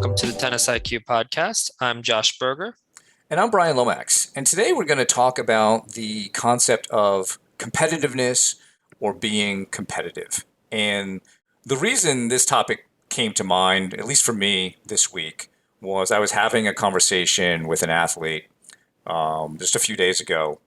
welcome to the Tennis IQ podcast. I'm Josh Berger. And I'm Brian Lomax. And today we're going to talk about the concept of competitiveness or being competitive. And the reason this topic came to mind, at least for me this week, was I was having a conversation with an athlete just a few days ago.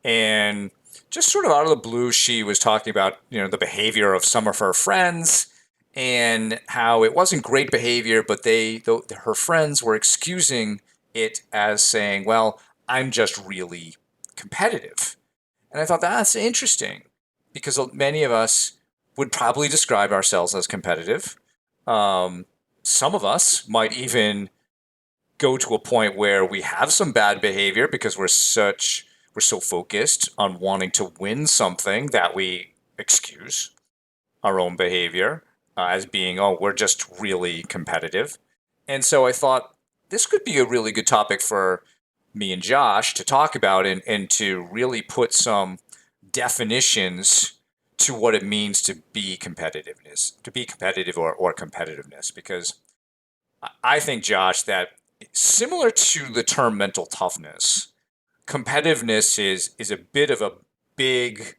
And just sort of out of the blue, she was talking about, the behavior of some of her friends and how it wasn't great behavior, but her friends were excusing it as saying, well, I'm just really competitive. And I thought that's interesting because many of us would probably describe ourselves as competitive. Some of us might even go to a point where we have some bad behavior because we're so focused on wanting to win something that we excuse our own behavior as being, oh, we're just really competitive. And so I thought this could be a really good topic for me and Josh to talk about and to really put some definitions to what it means to be competitive or competitiveness. Because I think, Josh, that similar to the term mental toughness, competitiveness is a bit of a big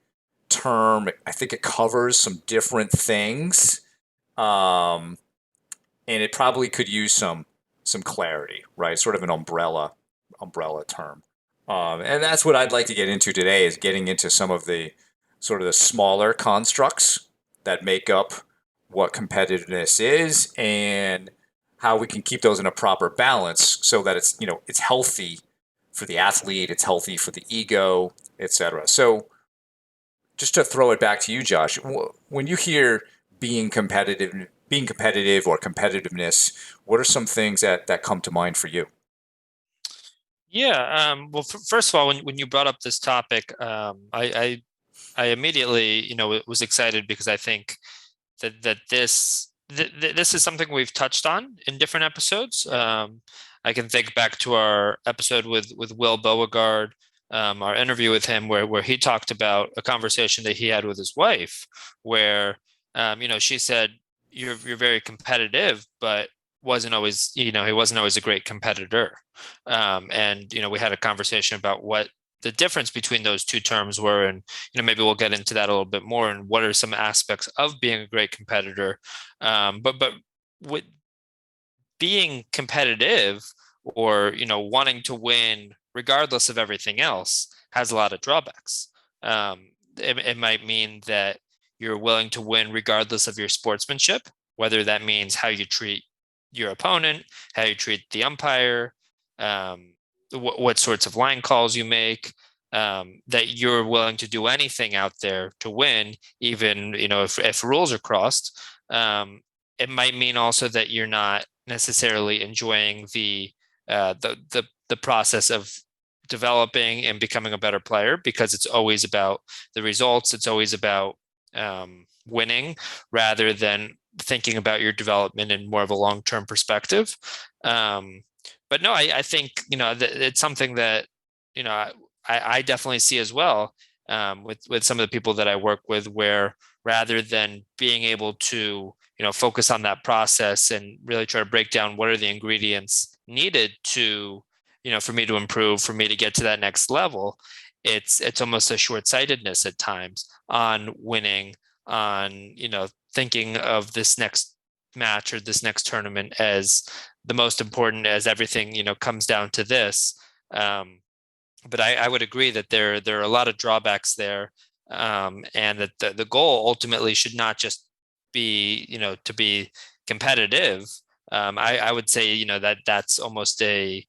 term. I think it covers some different things, and it probably could use some clarity, right? Sort of an umbrella term, and that's what I'd like to get into today. Is getting into some of the sort of the smaller constructs that make up what competitiveness is and how we can keep those in a proper balance so that it's healthy for the athlete, it's healthy for the ego, etc. So just to throw it back to you, Josh, when you hear being competitive or competitiveness, what are some things that come to mind for you? Yeah. Well, first of all, when you brought up this topic, I immediately, was excited because I think that this is something we've touched on in different episodes. I can think back to our episode with Will Beauregard, our interview with him, where he talked about a conversation that he had with his wife, where she said you're very competitive, but wasn't always he wasn't always a great competitor, and we had a conversation about what the difference between those two terms were, and maybe we'll get into that a little bit more, and what are some aspects of being a great competitor. But with being competitive, or wanting to win regardless of everything else, has a lot of drawbacks. It might mean that you're willing to win regardless of your sportsmanship, whether that means how you treat your opponent, how you treat the umpire, what sorts of line calls you make, that you're willing to do anything out there to win, even if rules are crossed. It might mean also that you're not necessarily enjoying the process of developing and becoming a better player, because it's always about the results. It's always about winning, rather than thinking about your development in more of a long-term perspective. But no, I think it's something that I definitely see as well, with some of the people that I work with, where rather than being able to focus on that process and really try to break down what are the ingredients needed to for me to improve, for me to get to that next level, it's almost a short-sightedness at times on winning, on thinking of this next match or this next tournament as the most important, as everything comes down to this. But I would agree that there are a lot of drawbacks there, and that the goal ultimately should not just be to be competitive. I would say that's almost a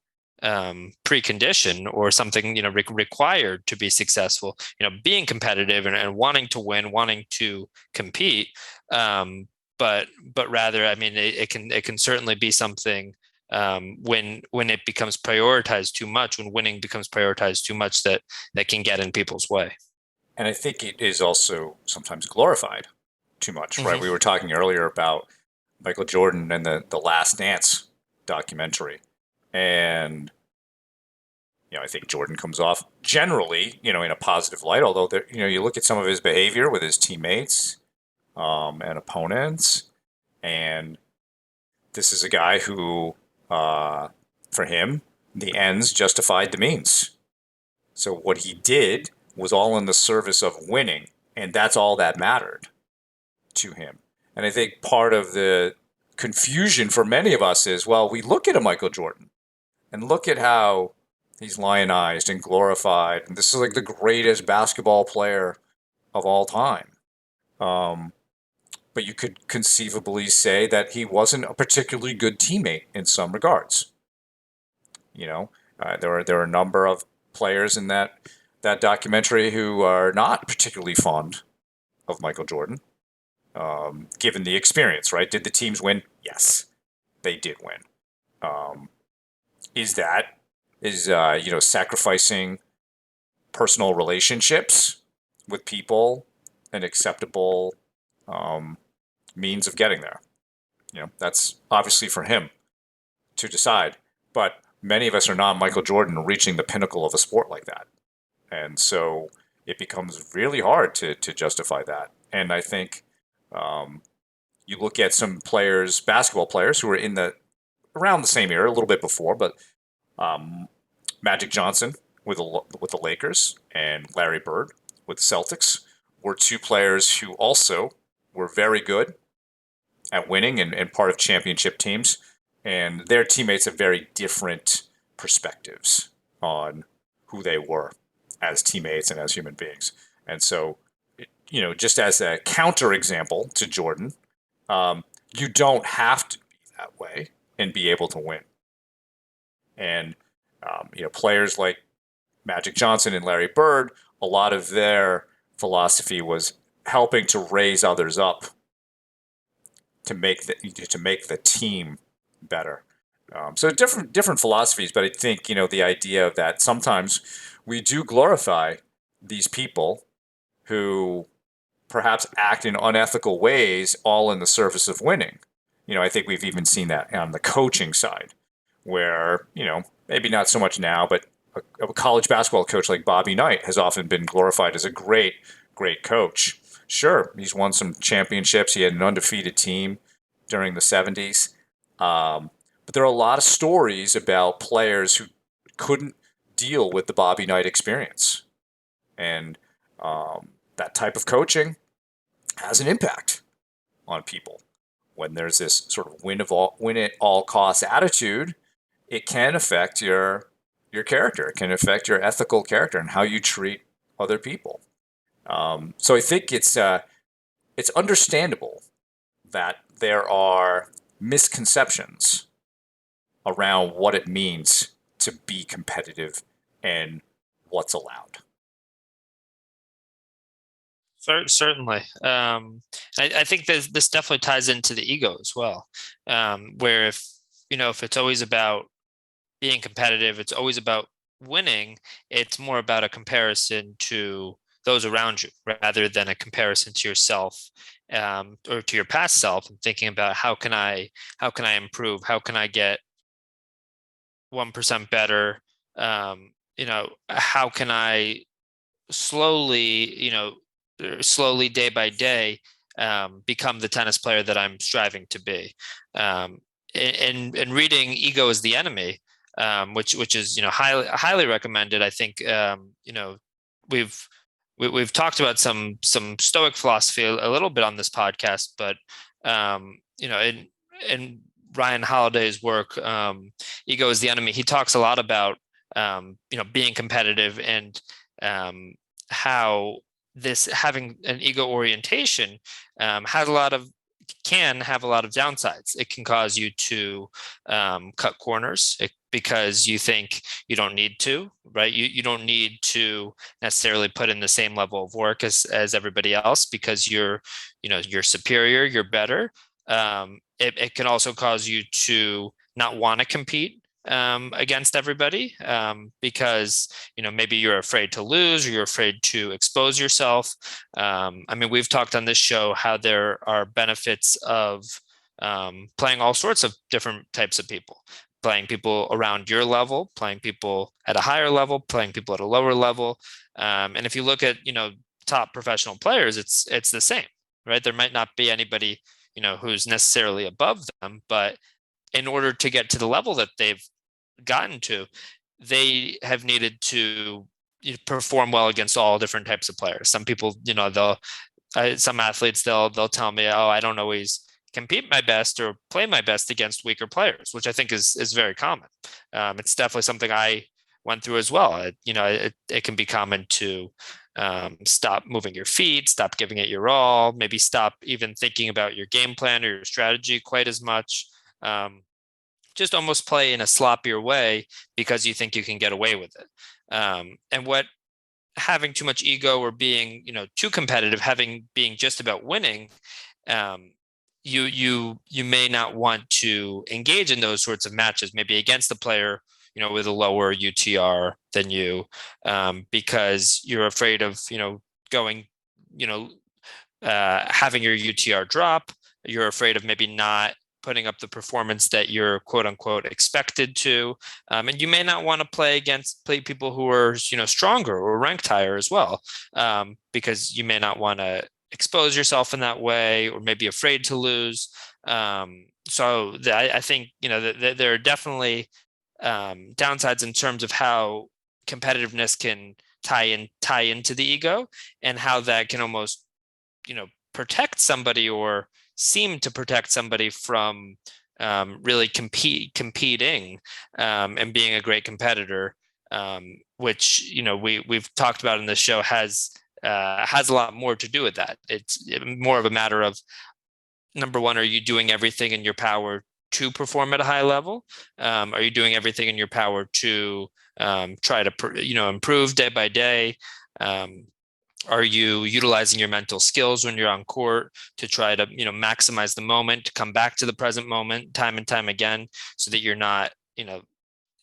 precondition, or something required to be successful. Being competitive and wanting to win, wanting to compete. But rather, I mean, it can certainly be something, when it becomes prioritized too much, when winning becomes prioritized too much, that can get in people's way. And I think it is also sometimes glorified too much, right? Mm-hmm. We were talking earlier about Michael Jordan and the Last Dance documentary. And I think Jordan comes off generally, in a positive light. Although you look at some of his behavior with his teammates and opponents, and This is a guy who, for him, the ends justified the means. So what he did was all in the service of winning, and that's all that mattered to him. And I think part of the confusion for many of us is, well, we look at a Michael Jordan and look at how he's lionized and glorified, and this is like the greatest basketball player of all time. Um, but you could conceivably say that he wasn't a particularly good teammate in some regards. You know, there are a number of players in that documentary who are not particularly fond of Michael Jordan, given the experience. Right? Did the teams win? Yes, they did win. Um, is that is sacrificing personal relationships with people an acceptable um, means of getting there? That's obviously for him to decide. But many of us are not Michael Jordan reaching the pinnacle of a sport like that. And so it becomes really hard to justify that. And I think um, you look at some players, basketball players, who were in the around the same era, a little bit before, but um, Magic Johnson with the Lakers and Larry Bird with the Celtics were two players who also were very good at winning and part of championship teams. And their teammates have very different perspectives on who they were as teammates and as human beings. And so, just as a counter example to Jordan, you don't have to be that way and be able to win. And, players like Magic Johnson and Larry Bird, a lot of their philosophy was helping to raise others up to make the team better. So different philosophies, but I think the idea of that sometimes we do glorify these people who perhaps act in unethical ways, all in the service of winning. I think we've even seen that on the coaching side, where maybe not so much now, but a college basketball coach like Bobby Knight has often been glorified as a great coach. Sure, he's won some championships. He had an undefeated team during the 70s. But there are a lot of stories about players who couldn't deal with the Bobby Knight experience. And that type of coaching has an impact on people. When there's this sort of win at all costs attitude, it can affect your character. It can affect your ethical character and how you treat other people. So I think it's understandable that there are misconceptions around what it means to be competitive and what's allowed. Certainly. I think this definitely ties into the ego as well, where if it's always about being competitive, it's always about winning, it's more about a comparison to those around you rather than a comparison to yourself, or to your past self, and thinking about how can I improve, how can I get 1% better, how can I slowly, slowly day by day, become the tennis player that I'm striving to be. And reading Ego is the Enemy, which is highly recommended. I think we've we've talked about some Stoic philosophy a little bit on this podcast, but in Ryan Holiday's work, Ego is the Enemy, he talks a lot about being competitive and how this having an ego orientation can have a lot of downsides. It can cause you to cut corners because you think you don't need to, right? You don't need to necessarily put in the same level of work as everybody else because you're superior, you're better. It can also cause you to not want to compete against everybody, because maybe you're afraid to lose or you're afraid to expose yourself. We've talked on this show how there are benefits of playing all sorts of different types of people, playing people around your level, playing people at a higher level, playing people at a lower level. And if you look at top professional players, it's the same, right? There might not be anybody who's necessarily above them, but in order to get to the level that they've gotten to, they have needed to perform well against all different types of players. Some people, they'll some athletes they'll tell me, oh, I don't always compete my best or play my best against weaker players, which I think is very common. It's definitely something I went through as well. It can be common to stop moving your feet, stop giving it your all, maybe stop even thinking about your game plan or your strategy quite as much. Just almost play in a sloppier way because you think you can get away with it. And what having too much ego or being, too competitive, being just about winning, you may not want to engage in those sorts of matches, maybe against a player, with a lower UTR than you, because you're afraid of, going, having your UTR drop. You're afraid of maybe not putting up the performance that you're quote unquote expected to. And you may not want to play people who are, stronger or ranked higher as well, because you may not want to expose yourself in that way, or maybe afraid to lose. I think, there are definitely downsides in terms of how competitiveness can tie into the ego, and how that can almost, protect somebody or seem to protect somebody from really competing and being a great competitor, which we've talked about in this show has a lot more to do with that. It's more of a matter of, number one, are you doing everything in your power to perform at a high level? Are you doing everything in your power to try to improve day by day? Are you utilizing your mental skills when you're on court to try to, maximize the moment, to come back to the present moment time and time again, so that you're not,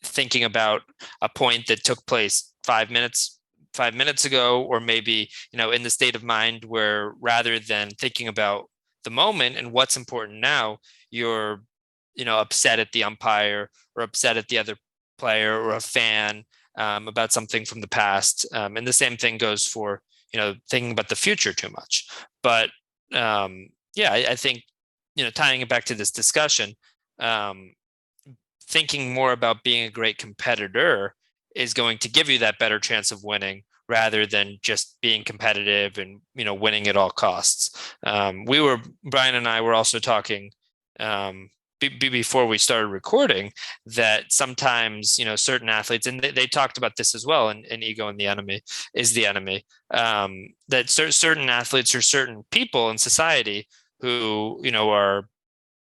thinking about a point that took place 5 minutes ago, or maybe, in the state of mind where, rather than thinking about the moment and what's important now, you're, upset at the umpire, or upset at the other player or a fan, about something from the past. And the same thing goes for, thinking about the future too much. But I think, tying it back to this discussion, thinking more about being a great competitor is going to give you that better chance of winning, rather than just being competitive and, winning at all costs. Brian and I were also talking before we started recording, that sometimes, certain athletes, and they talked about this as well in Ego and the Enemy is the Enemy, that certain athletes or certain people in society who,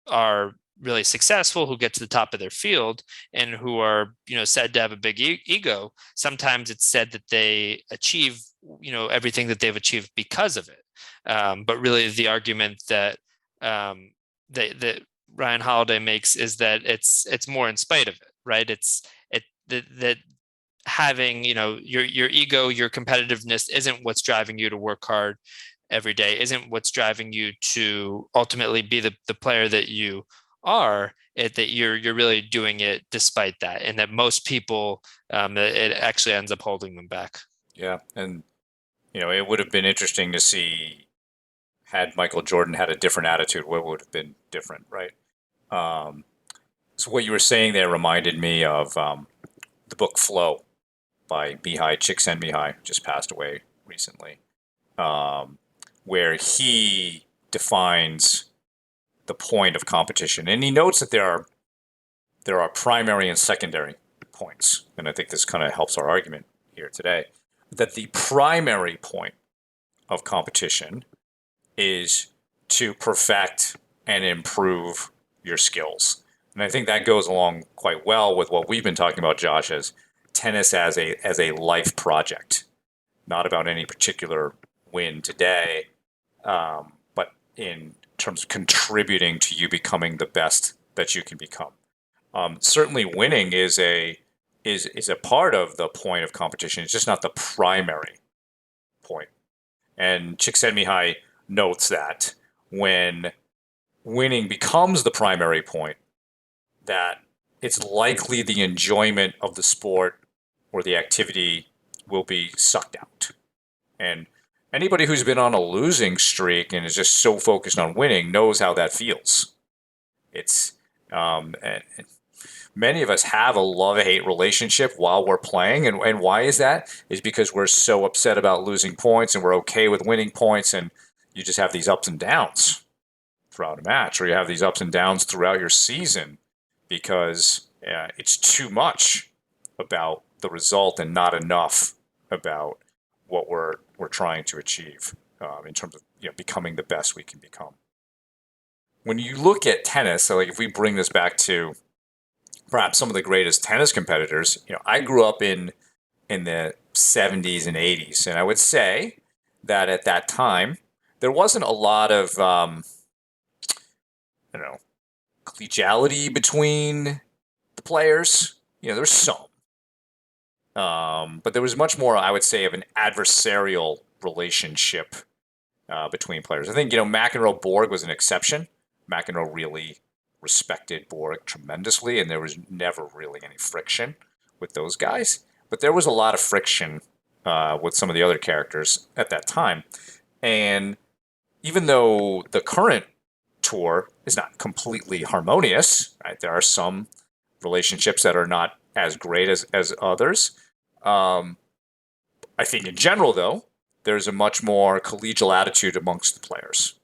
are really successful, who get to the top of their field, and who are, said to have a big ego. Sometimes it's said that they achieve, everything that they've achieved because of it. But really the argument that that Ryan Holiday makes is that it's more in spite of it, right? That having, your ego, your competitiveness isn't what's driving you to work hard every day, isn't what's driving you to ultimately be the player that you are. That you're really doing it despite that, and that most people, it actually ends up holding them back. Yeah, and it would have been interesting to see, had Michael Jordan had a different attitude, what would have been different, right? So what you were saying there reminded me of the book Flow by Mihai Csikszentmihalyi, just passed away recently, where he defines the point of competition, and he notes that there are primary and secondary points, and I think this kind of helps our argument here today. That the primary point of competition is to perfect and improve your skills. And I think that goes along quite well with what we've been talking about, Josh, as tennis as a life project, not about any particular win today, but in terms of contributing to you becoming the best that you can become. Certainly, winning is a part of the point of competition. It's just not the primary point. And Csikszentmihalyi notes that when winning becomes the primary point, that it's likely the enjoyment of the sport or the activity will be sucked out. And anybody who's been on a losing streak and is just so focused on winning knows how that feels. And many of us have a love-hate relationship while we're playing. And why is that? Is because we're so upset about losing points and we're okay with winning points. And you just have these ups and downs throughout a match, or you have these ups and downs throughout your season because it's too much about the result and not enough about what we're trying to achieve in terms of becoming the best we can become. When you look at tennis, so like if we bring this back to perhaps some of the greatest tennis competitors, I grew up in the 70s and 80s, and I would say that at that time there wasn't a lot of I don't know, collegiality between the players. There's some, but there was much more, I would say, of an adversarial relationship between players. I think McEnroe Borg was an exception. McEnroe really respected Borg tremendously, and there was never really any friction with those guys. But there was a lot of friction with some of the other characters at that time. And even though the current tour is not completely harmonious, right? There are some relationships that are not as great as others. I think in general, though, there's a much more collegial attitude amongst the players.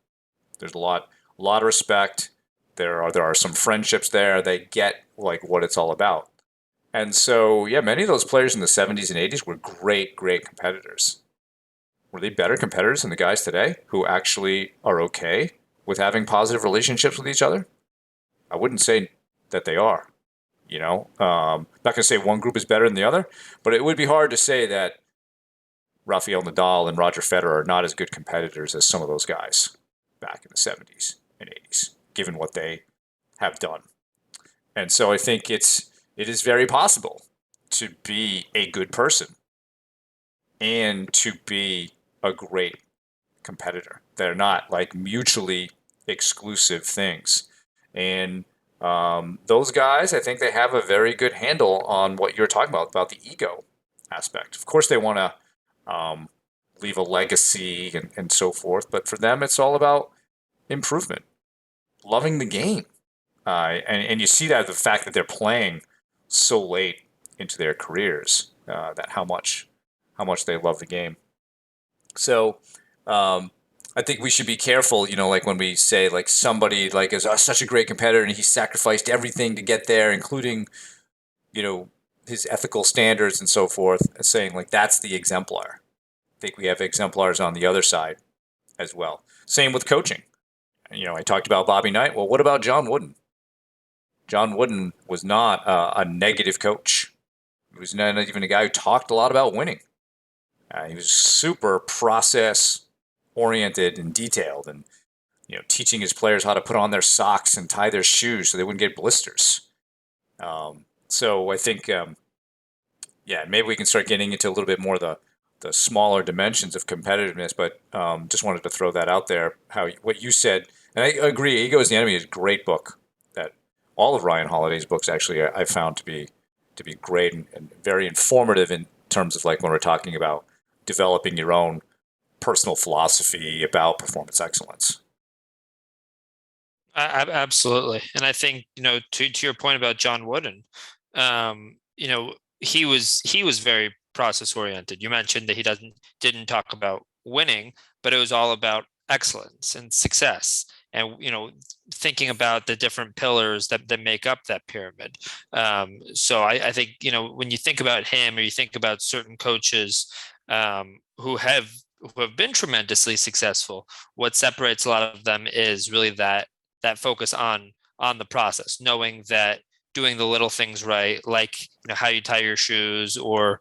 There's a lot of respect. There are some friendships there. They get like what it's all about. And so, yeah, many of those players in the 70s and 80s were great competitors. Were they better competitors than the guys today who actually are okay with having positive relationships with each other? I wouldn't say that they are. Not going to say one group is better than the other, but it would be hard to say that Rafael Nadal and Roger Federer are not as good competitors as some of those guys back in the 70s and 80s, given what they have done. And so I think it is very possible to be a good person and to be a great competitor. They're not like mutually exclusive things. And those guys, I think they have a very good handle on what you're talking about the ego aspect. Of course, they want to leave a legacy and so forth, but for them, it's all about improvement, loving the game. And you see that the fact that they're playing so late into their careers, that how much they love the game. So I think we should be careful, like when we say like somebody like is such a great competitor and he sacrificed everything to get there, including, his ethical standards and so forth, saying like that's the exemplar. I think we have exemplars on the other side as well. Same with coaching. I talked about Bobby Knight. Well, what about John Wooden? John Wooden was not a negative coach. He was not even a guy who talked a lot about winning. He was super process oriented and detailed, and teaching his players how to put on their socks and tie their shoes so they wouldn't get blisters. So I think, maybe we can start getting into a little bit more of the smaller dimensions of competitiveness. But just wanted to throw that out there. What you said, and I agree. Ego is the Enemy is a great book. That all of Ryan Holiday's books actually I found to be great and very informative in terms of like when we're talking about developing your own personal philosophy about performance excellence. Absolutely. And I think, to your point about John Wooden, he was very process oriented. You mentioned that he didn't talk about winning, but it was all about excellence and success. And, thinking about the different pillars that make up that pyramid. So I think, when you think about him or you think about certain coaches who have been tremendously successful, what separates a lot of them is really that focus on the process, knowing that doing the little things right, like how you tie your shoes, or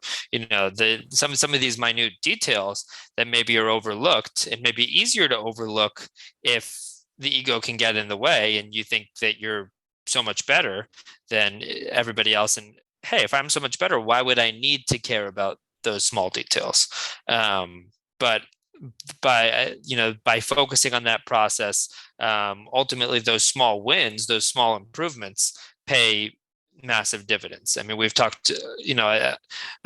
some of these minute details that maybe are overlooked, and maybe easier to overlook if the ego can get in the way and you think that you're so much better than everybody else. And hey, if I'm so much better, why would I need to care about those small details? But by focusing on that process, ultimately those small wins, those small improvements pay massive dividends. I mean, we've talked a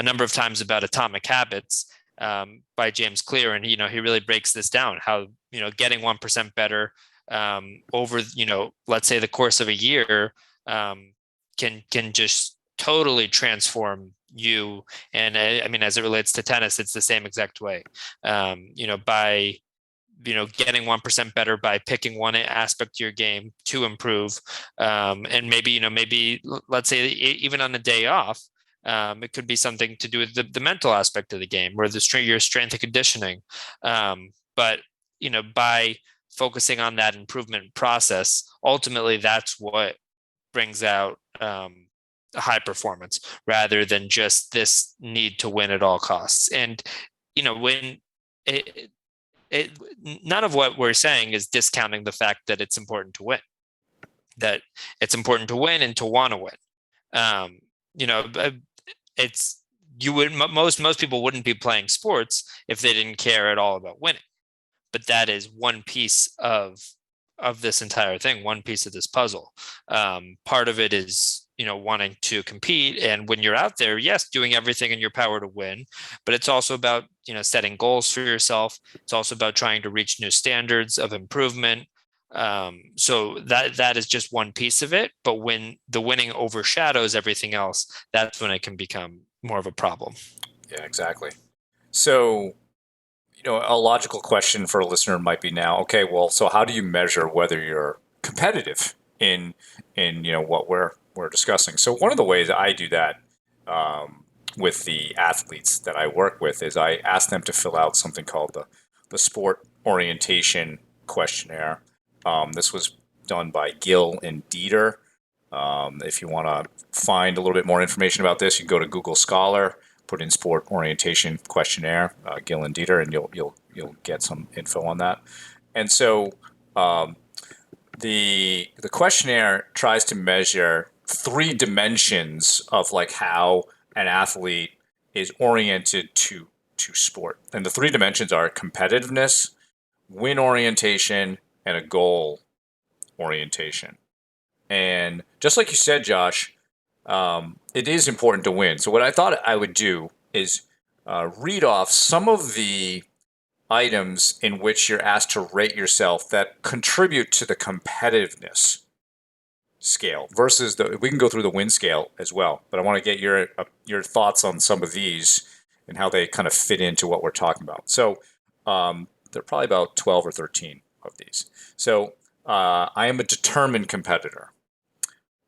number of times about Atomic Habits by James Clear, and he really breaks this down, how getting 1% better over, let's say the course of a year, can just totally transform you. And I mean, as it relates to tennis, it's the same exact way. By getting 1% better by picking one aspect of your game to improve, and maybe let's say even on a day off, it could be something to do with the mental aspect of the game or your strength and conditioning. But by focusing on that improvement process, ultimately that's what brings out high performance rather than just this need to win at all costs. And when it, it none of what we're saying is discounting the fact that it's important to win, that it's important to win and to want to win. um, it's you would most people wouldn't be playing sports if they didn't care at all about winning, but that is one piece of this entire thing, one piece of this puzzle. Part of it is wanting to compete, and when you're out there, yes, doing everything in your power to win, but it's also about setting goals for yourself. It's also about trying to reach new standards of improvement. So that is just one piece of it, but when the winning overshadows everything else, that's when it can become more of a problem. Yeah, exactly. So, a logical question for a listener might be now, okay, well, so how do you measure whether you're competitive in what we're discussing? So one of the ways I do that with the athletes that I work with is I ask them to fill out something called the Sport Orientation Questionnaire. This was done by Gill and Dieter. If you want to find a little bit more information about this, you can go to Google Scholar, put in Sport Orientation Questionnaire, Gill and Dieter, and you'll get some info on that. And so the questionnaire tries to measure three dimensions of like how an athlete is oriented to sport, and the three dimensions are competitiveness, win orientation, and a goal orientation. And just like you said, Josh, it is important to win. So what I thought I would do is read off some of the items in which you're asked to rate yourself that contribute to the competitiveness scale versus we can go through the win scale as well, but I want to get your thoughts on some of these and how they kind of fit into what we're talking about. So there are probably about 12 or 13 of these. So I am a determined competitor.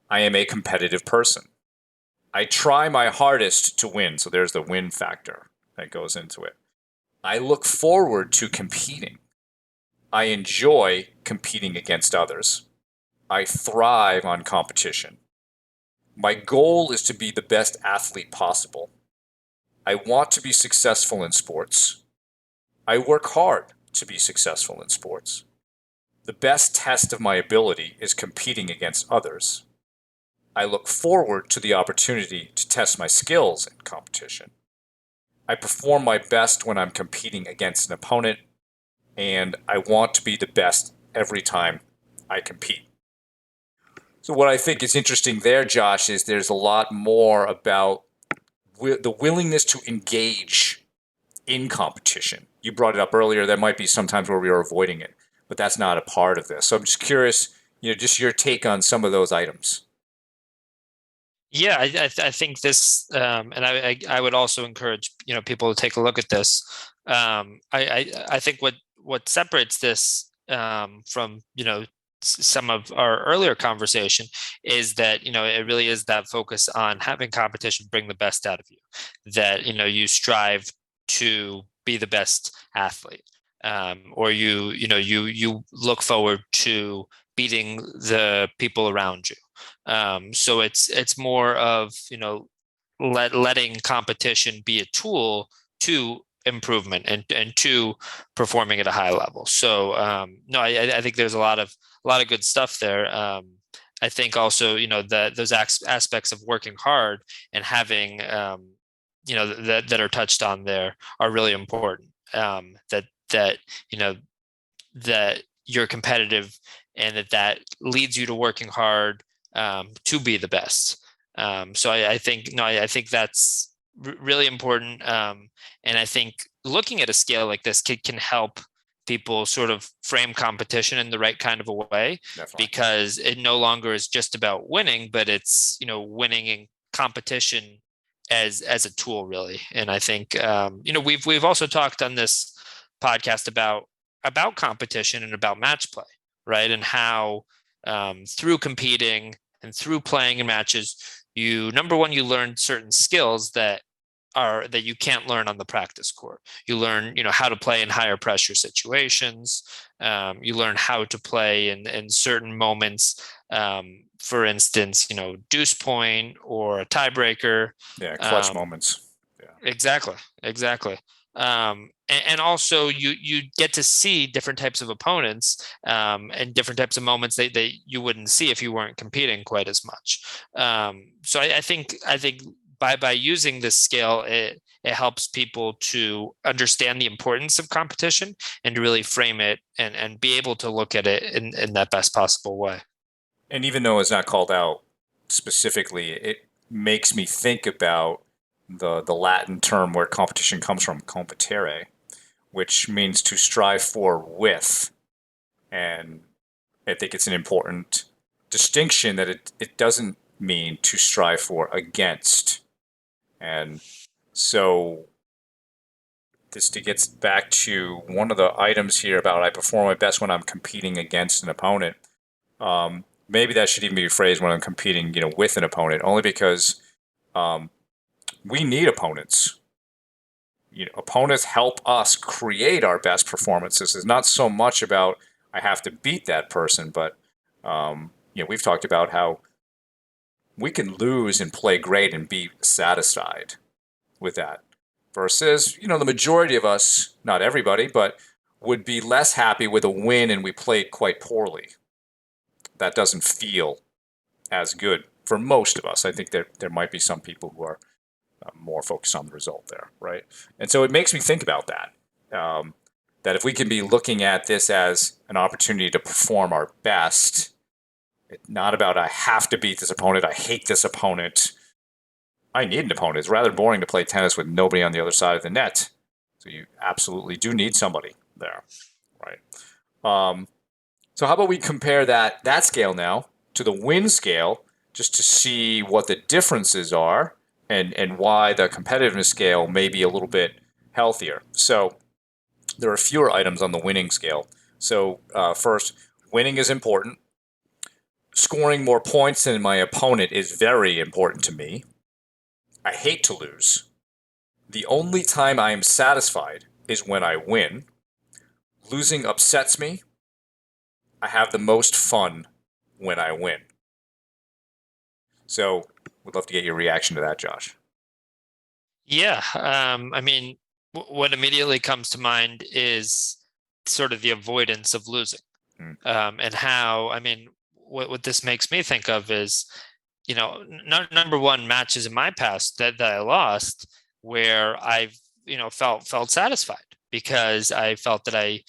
I am a competitive person. I try my hardest to win. So there's the win factor that goes into it. I look forward to competing. I enjoy competing against others. I thrive on competition. My goal is to be the best athlete possible. I want to be successful in sports. I work hard to be successful in sports. The best test of my ability is competing against others. I look forward to the opportunity to test my skills in competition. I perform my best when I'm competing against an opponent, and I want to be the best every time I compete. So what I think is interesting there, Josh, is there's a lot more about the willingness to engage in competition. You brought it up earlier. There might be sometimes where we are avoiding it, but that's not a part of this. So I'm just curious, just your take on some of those items. Yeah, I think this, and I would also encourage people to take a look at this. I think what separates this from some of our earlier conversation is that it really is that focus on having competition bring the best out of you, that you strive to be the best athlete, or you look forward to beating the people around you. So it's more of letting competition be a tool to improvement and to performing at a high level. So no, I think there's a lot of good stuff there. I think also that those aspects of working hard and having that are touched on there are really important. That that you're competitive and that leads you to working hard to be the best. So I think I think that's really important. And I think looking at a scale like this can help people sort of frame competition in the right kind of a way, Definitely. because it no longer is just about winning, but it's, winning in competition as a tool, really. And I think, we've also talked on this podcast about competition and about match play, right? And how through competing and through playing in matches, number one, you learn certain skills that you can't learn on the practice court. You learn, how to play in higher pressure situations. You learn how to play in certain moments. For instance, deuce point or a tiebreaker. Yeah, clutch Um, moments. Yeah. exactly. And also you get to see different types of opponents, and different types of moments that you wouldn't see if you weren't competing quite as much. So I think by using this scale, it helps people to understand the importance of competition and to really frame it and be able to look at it in that best possible way. And even though it's not called out specifically, it makes me think about the Latin term where competition comes from, competere, which means to strive for with. And I think it's an important distinction that it doesn't mean to strive for against. And so this gets back to one of the items here about I perform my best when I'm competing against an opponent. Maybe that should even be phrased when I'm competing, with an opponent, only because we need opponents. Opponents help us create our best performances. It's not so much about I have to beat that person, but we've talked about how we can lose and play great and be satisfied with that. Versus, the majority of us, not everybody, but would be less happy with a win and we played quite poorly. That doesn't feel as good for most of us. I think there might be some people who are more focused on the result there, right? And so it makes me think about that. That if we can be looking at this as an opportunity to perform our best, it's not about I have to beat this opponent, I hate this opponent. I need an opponent. It's rather boring to play tennis with nobody on the other side of the net. So you absolutely do need somebody there, right? So how about we compare that scale now to the win scale, just to see what the differences are and why the competitiveness scale may be a little bit healthier. So there are fewer items on the winning scale. So first, winning is important. Scoring more points than my opponent is very important to me. I hate to lose. The only time I am satisfied is when I win. Losing upsets me. I have the most fun when I win. So, would love to get your reaction to that, Josh. Yeah. I mean, what immediately comes to mind is sort of the avoidance of losing. Mm. And how, I mean, what this makes me think of is, number one, matches in my past that I lost where I've, felt satisfied because I felt that I,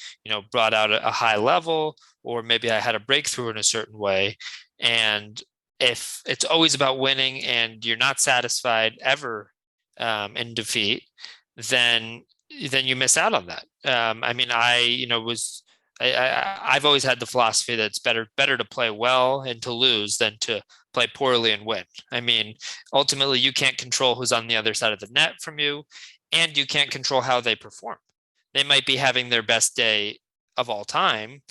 brought out a high level, or maybe I had a breakthrough in a certain way. And if it's always about winning and you're not satisfied ever in defeat, then you miss out on that. I mean, I've always had the philosophy that it's better to play well and to lose than to play poorly and win. I mean, ultimately, you can't control who's on the other side of the net from you, and you can't control how they perform. They might be having their best day of all time,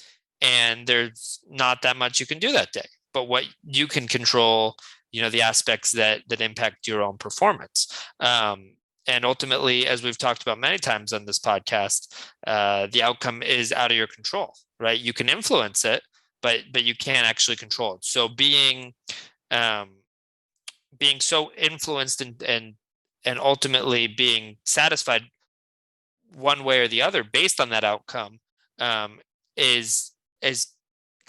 and there's not that much you can do that day. But what you can control, the aspects that impact your own performance. And ultimately, as we've talked about many times on this podcast, the outcome is out of your control, right? You can influence it, but you can't actually control it. So um, being so influenced and ultimately being satisfied one way or the other based on that outcome, is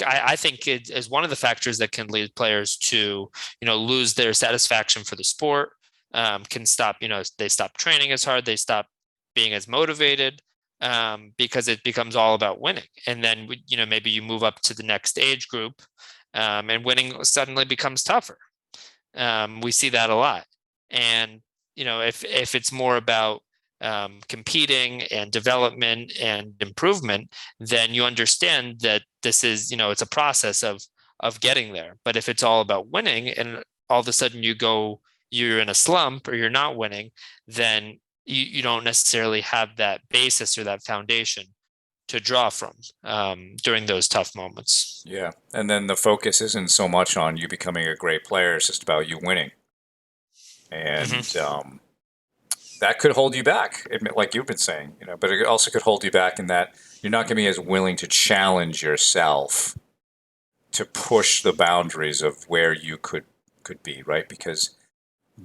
I think it is one of the factors that can lead players to, lose their satisfaction for the sport, can stop, they stop training as hard, they stop being as motivated, because it becomes all about winning. And then, maybe you move up to the next age group, and winning suddenly becomes tougher. We see that a lot. And, if it's more about competing and development and improvement, then you understand that this is, it's a process of getting there. But if it's all about winning and all of a sudden you're in a slump or you're not winning, then you don't necessarily have that basis or that foundation to draw from during those tough moments. Yeah. And then the focus isn't so much on you becoming a great player, it's just about you winning. And Mm-hmm. that could hold you back, like you've been saying, but it also could hold you back in that you're not going to be as willing to challenge yourself to push the boundaries of where you could be, right? Because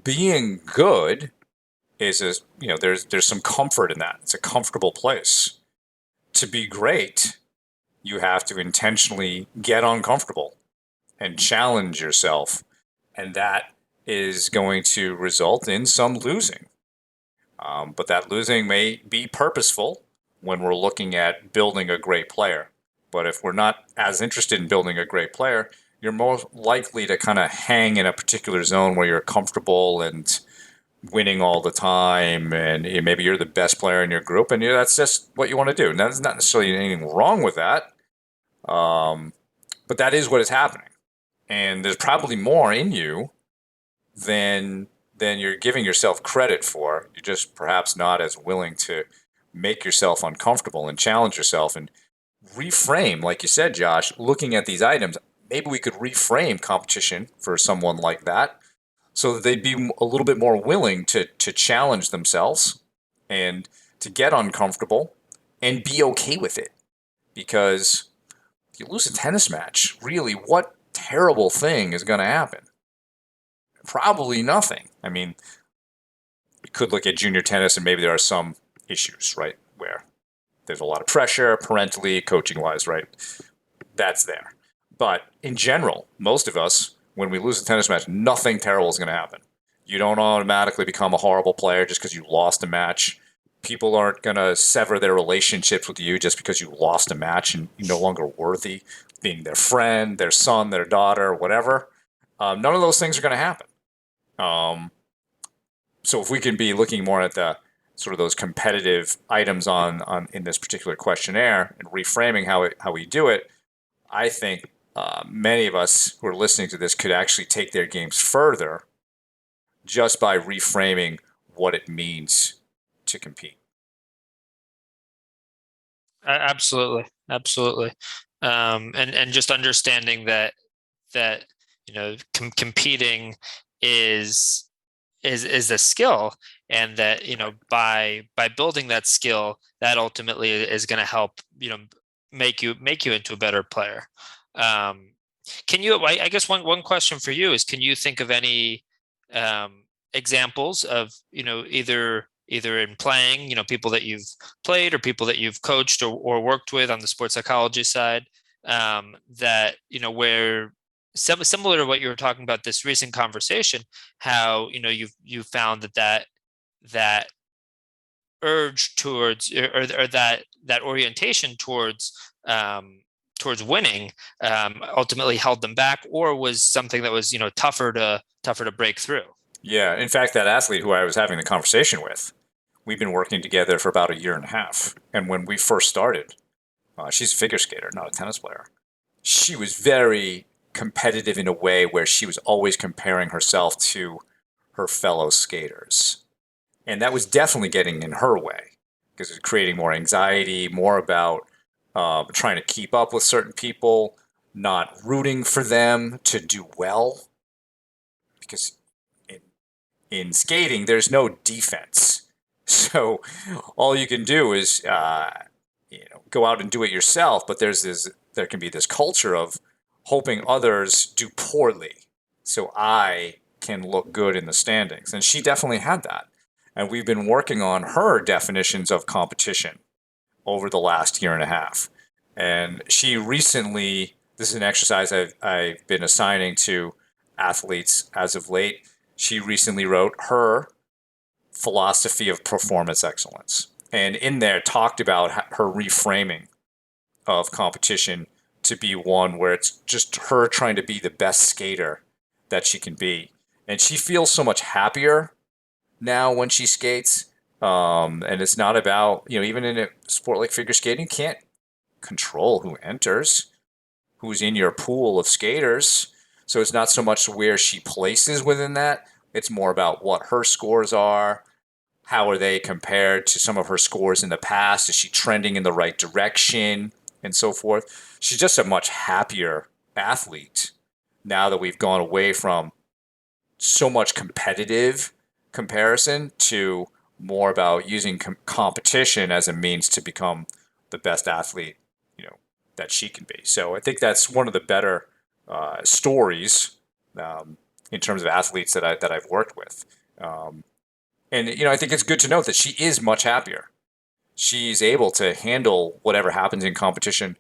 being good is there's some comfort in that. It's a comfortable place. To be great, you have to intentionally get uncomfortable and challenge yourself, and that is going to result in some losing. But that losing may be purposeful when we're looking at building a great player. But if we're not as interested in building a great player, you're more likely to kind of hang in a particular zone where you're comfortable and winning all the time, and maybe you're the best player in your group, and that's just what you want to do. And there's not necessarily anything wrong with that, but that is what is happening. And there's probably more in you than you're giving yourself credit for. You're just perhaps not as willing to make yourself uncomfortable and challenge yourself and reframe, like you said, Josh, looking at these items. Maybe we could reframe competition for someone like that so that they'd be a little bit more willing to challenge themselves and to get uncomfortable and be okay with it. Because if you lose a tennis match, really, what terrible thing is going to happen? Probably nothing. I mean, you could look at junior tennis and maybe there are some issues, right? Where there's a lot of pressure parentally, coaching wise, right? That's there. But in general, most of us, when we lose a tennis match, nothing terrible is going to happen. You don't automatically become a horrible player just because you lost a match. People aren't going to sever their relationships with you just because you lost a match and you're no longer worthy being their friend, their son, their daughter, whatever. None of those things are going to happen. So if we can be looking more at the sort of those competitive items on in this particular questionnaire and reframing how we do it, I think many of us who are listening to this could actually take their games further just by reframing what it means to compete. Absolutely, absolutely, and just understanding that competing is is a skill, and that by building that skill, that ultimately is going to help make you into a better player. Um, can you? I guess one question for you is: can you think of any examples of either in playing, people that you've played or people that you've coached or worked with on the sports psychology side, that where similar to what you were talking about this recent conversation, how you've found that urge towards or that orientation towards winning ultimately held them back, or was something that was tougher to break through. Yeah, in fact, that athlete who I was having the conversation with, we've been working together for about a year and a half. And when we first started, she's a figure skater, not a tennis player. She was very competitive in a way where she was always comparing herself to her fellow skaters. And that was definitely getting in her way because it was creating more anxiety, more about trying to keep up with certain people, not rooting for them to do well. Because in skating, there's no defense. So all you can do is go out and do it yourself. But there can be this culture of hoping others do poorly, so I can look good in the standings. And she definitely had that. And we've been working on her definitions of competition over the last year and a half. And she recently, this is an exercise I've been assigning to athletes as of late. She recently wrote her philosophy of performance excellence. And in there talked about her reframing of competition to be one where it's just her trying to be the best skater that she can be. And she feels so much happier now when she skates. And it's not about, even in a sport like figure skating, you can't control who enters, who's in your pool of skaters. So it's not so much where she places within that. It's more about what her scores are. How are they compared to some of her scores in the past? Is she trending in the right direction and so forth? She's just a much happier athlete now that we've gone away from so much competitive comparison to more about using competition as a means to become the best athlete, you know, that she can be. So I think that's one of the better stories in terms of athletes that I've worked with. And I think it's good to note that she is much happier. She's able to handle whatever happens in competition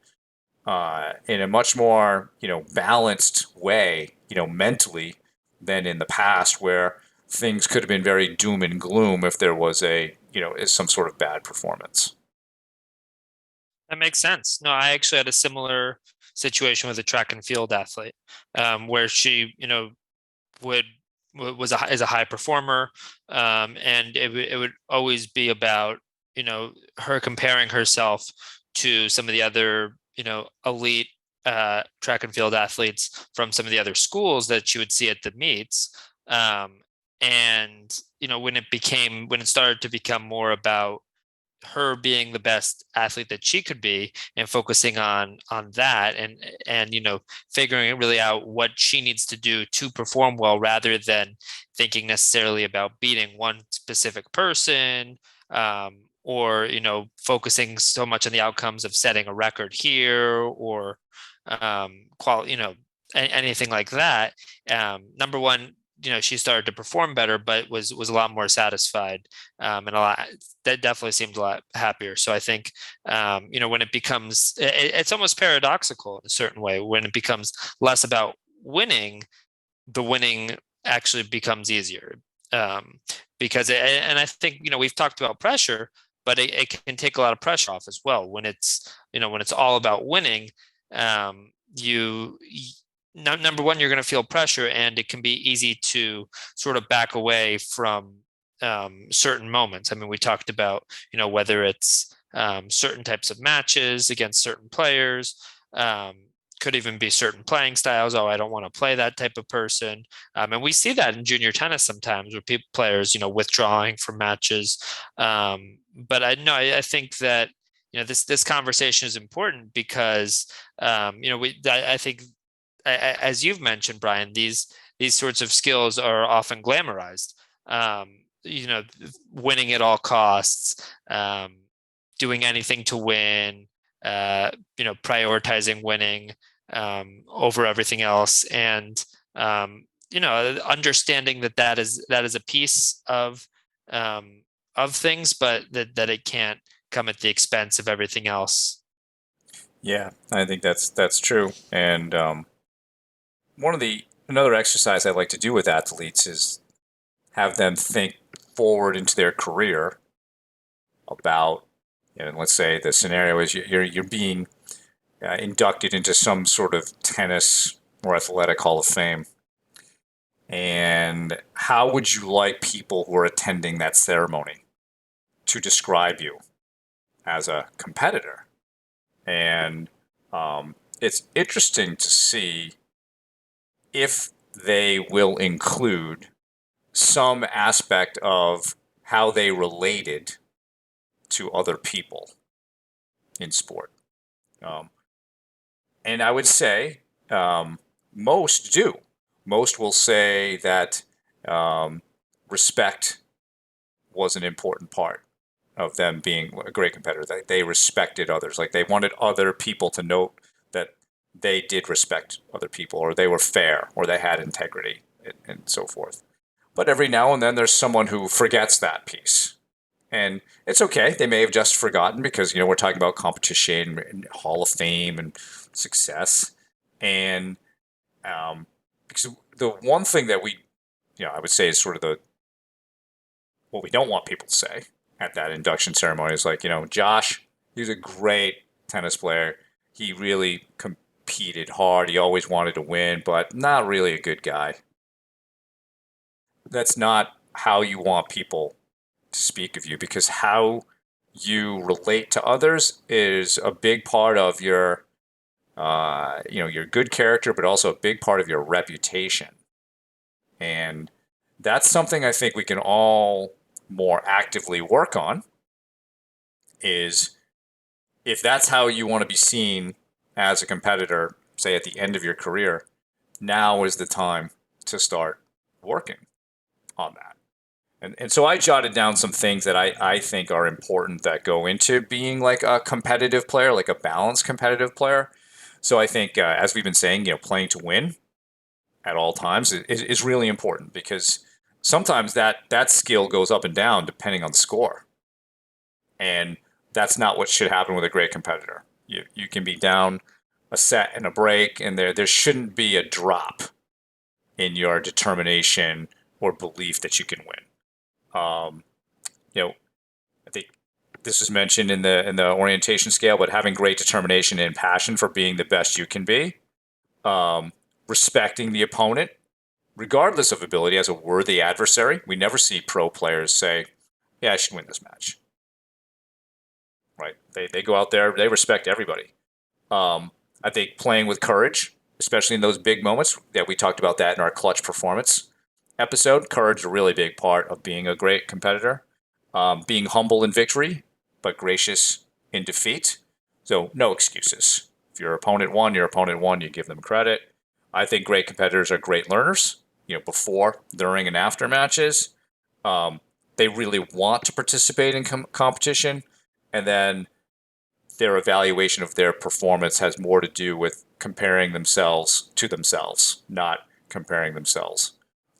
in a much more balanced way, mentally than in the past, where things could have been very doom and gloom if there was some sort of bad performance. That makes sense. No, I actually had a similar situation with a track and field athlete, where she, would is a high performer, and it would always be about her comparing herself to some of the other elite track and field athletes from some of the other schools that she would see at the meets. And when it started to become more about her being the best athlete that she could be and focusing on that, and figuring really out what she needs to do to perform well, rather than thinking necessarily about beating one specific person, or focusing so much on the outcomes of setting a record here, or anything like that. Number one, she started to perform better, but was a lot more satisfied, and a lot that definitely seemed a lot happier. So I think when it becomes, it's almost paradoxical in a certain way. When it becomes less about winning, the winning actually becomes easier, because and I think we've talked about pressure, but it can take a lot of pressure off as well when it's all about winning. You Number one, you're going to feel pressure, and it can be easy to sort of back away from certain moments. I mean, we talked about whether it's certain types of matches against certain players, could even be certain playing styles. Oh, I don't want to play that type of person, and we see that in junior tennis sometimes, where players withdrawing from matches. But I think that this conversation is important because I think, as you've mentioned, Brian, these sorts of skills are often glamorized. Winning at all costs, doing anything to win, prioritizing winning over everything else, and understanding that is a piece of things, but that it can't come at the expense of everything else. Yeah, I think that's true. And another exercise I like to do with athletes is have them think forward into their career about, let's say the scenario is you're being inducted into some sort of tennis or athletic hall of fame. And how would you like people who are attending that ceremony to describe you as a competitor? And it's interesting to see if they will include some aspect of how they related to other people in sport. Um, and I would say most do. Most will say that respect was an important part of them being a great competitor. They respected others. Like they wanted other people to note that they did respect other people, or they were fair, or they had integrity, and so forth. But every now and then there's someone who forgets that piece. And it's okay. They may have just forgotten because, we're talking about competition and Hall of Fame and success. And because the one thing that I would say is sort of what we don't want people to say at that induction ceremony is like, Josh, he was a great tennis player. He really competed hard. He always wanted to win, but not really a good guy. That's not how you want people to speak of you, because how you relate to others is a big part of your your good character, but also a big part of your reputation. And that's something I think we can all more actively work on, is if that's how you want to be seen as a competitor, say at the end of your career, now is the time to start working on that. And so I jotted down some things that I think are important that go into being like a competitive player, like a balanced competitive player. So I think, as we've been saying, playing to win at all times is really important, because sometimes that skill goes up and down depending on the score. And that's not what should happen with a great competitor. You can be down a set and a break, and there shouldn't be a drop in your determination or belief that you can win. I think this was mentioned in the orientation scale, but having great determination and passion for being the best you can be, respecting the opponent, regardless of ability, as a worthy adversary. We never see pro players say, "Yeah, I should win this match." Right? They go out there, they respect everybody. I think playing with courage, especially in those big moments, that we talked about that in our clutch performance episode. Courage is a really big part of being a great competitor. Being humble in victory, but gracious in defeat. So no excuses. If your opponent won, you give them credit. I think great competitors are great learners, before, during, and after matches. They really want to participate in competition, and then their evaluation of their performance has more to do with comparing themselves to themselves, not comparing themselves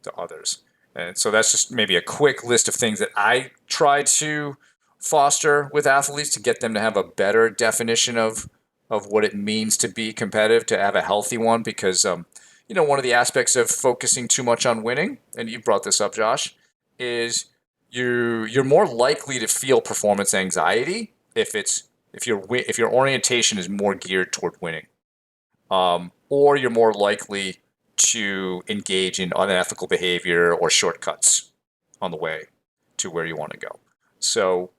to others. And so that's just maybe a quick list of things that I try to foster with athletes to get them to have a better definition of what it means to be competitive, to have a healthy one. Because one of the aspects of focusing too much on winning, and you brought this up, Josh, is you're more likely to feel performance anxiety if your orientation is more geared toward winning, or you're more likely to engage in unethical behavior or shortcuts on the way to where you want to go. So,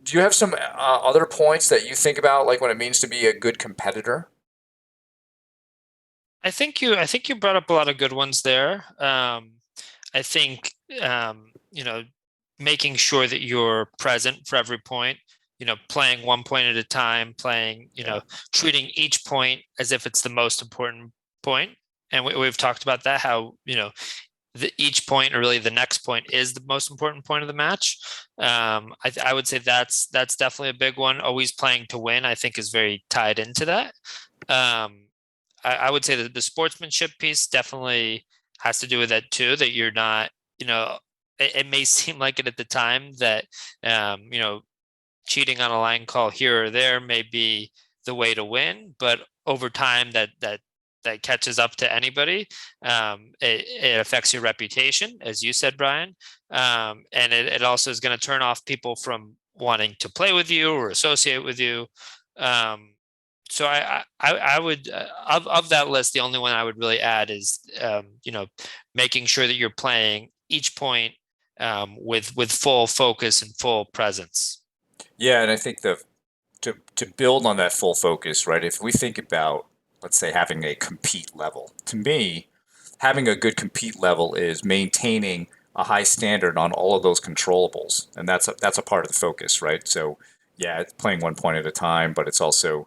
do you have some other points that you think about, like when it means to be a good competitor? I think you brought up a lot of good ones there. I think making sure that you're present for every point. Playing one point at a time, treating each point as if it's the most important point. And we've talked about that, how each point, or really the next point, is the most important point of the match. I would say that's definitely a big one. Always playing to win, I think, is very tied into that. I would say that the sportsmanship piece definitely has to do with that too, that you're not, it may seem like it at the time that, cheating on a line call here or there may be the way to win, but over time that catches up to anybody. It affects your reputation, as you said, Brian. And it also is going to turn off people from wanting to play with you or associate with you. So I would, of that list, the only one I would really add is, making sure that you're playing each point with full focus and full presence. Yeah, and I think to build on that full focus, right? If we think about, let's say, having a compete level, to me, having a good compete level is maintaining a high standard on all of those controllables, and that's a part of the focus, right? So, yeah, it's playing one point at a time, but it's also,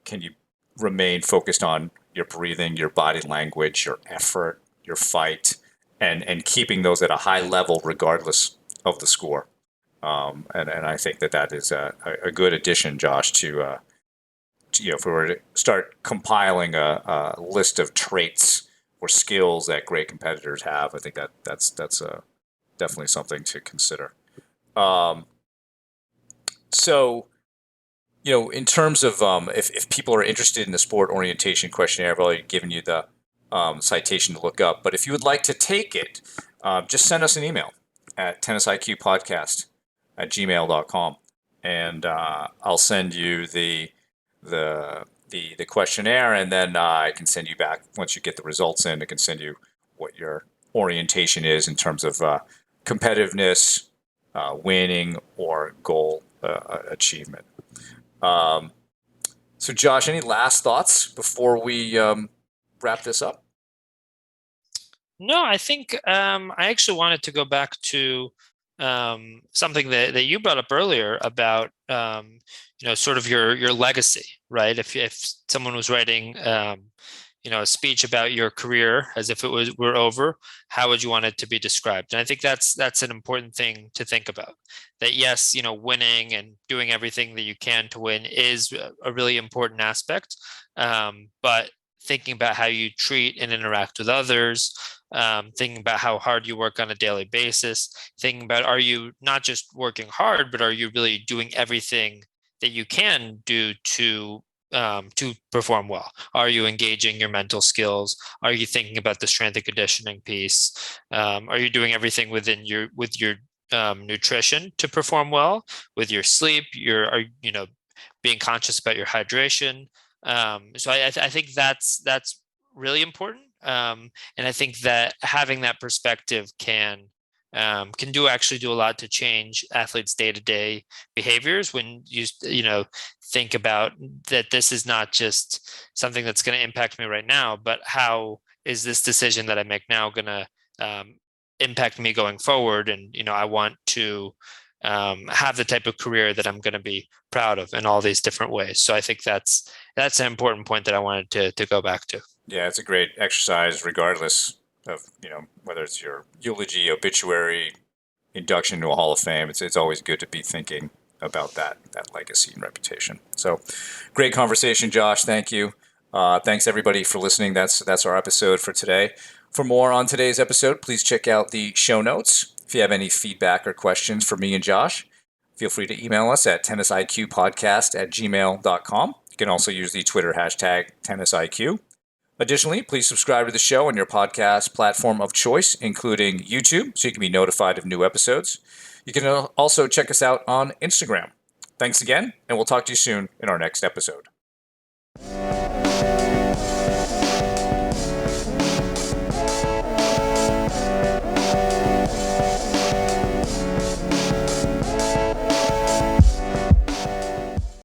can you remain focused on your breathing, your body language, your effort, your fight, and keeping those at a high level regardless of the score. And I think that is a good addition, Josh, to if we were to start compiling a list of traits or skills that great competitors have. I think that's definitely something to consider. Um, so, in terms of if people are interested in the Sport Orientation Questionnaire, I've already given you the citation to look up. But if you would like to take it, just send us an email at tennisiqpodcast@gmail.com, and I'll send you the questionnaire, and then I can send you back, once you get the results in, I can send you what your orientation is in terms of competitiveness, winning or goal achievement. So, Josh, any last thoughts before we wrap this up? No, I think I actually wanted to go back to something that you brought up earlier about sort of your legacy, right? If someone was writing a speech about your career as if it were over, how would you want it to be described? And I think that's an important thing to think about. That yes, winning and doing everything that you can to win is a really important aspect, but thinking about how you treat and interact with others, thinking about how hard you work on a daily basis, thinking about are you not just working hard, but are you really doing everything that you can do to perform well? Are you engaging your mental skills? Are you thinking about the strength and conditioning piece? Are you doing everything with your nutrition to perform well? With your sleep, being conscious about your hydration. So I think that's really important. And I think that having that perspective can actually do a lot to change athletes' day-to-day behaviors when you think about that this is not just something that's going to impact me right now, but how is this decision that I make now going to impact me going forward? And I want to have the type of career that I'm going to be proud of in all these different ways. So I think that's an important point that I wanted to go back to. Yeah, it's a great exercise, regardless of whether it's your eulogy, obituary, induction to a Hall of Fame. It's always good to be thinking about that legacy and reputation. So, great conversation, Josh. Thank you. Thanks everybody for listening. That's our episode for today. For more on today's episode, please check out the show notes. If you have any feedback or questions for me and Josh, feel free to email us at tennisiqpodcast@gmail.com. You can also use the Twitter hashtag tennisiq. Additionally, please subscribe to the show on your podcast platform of choice, including YouTube, so you can be notified of new episodes. You can also check us out on Instagram. Thanks again, and we'll talk to you soon in our next episode.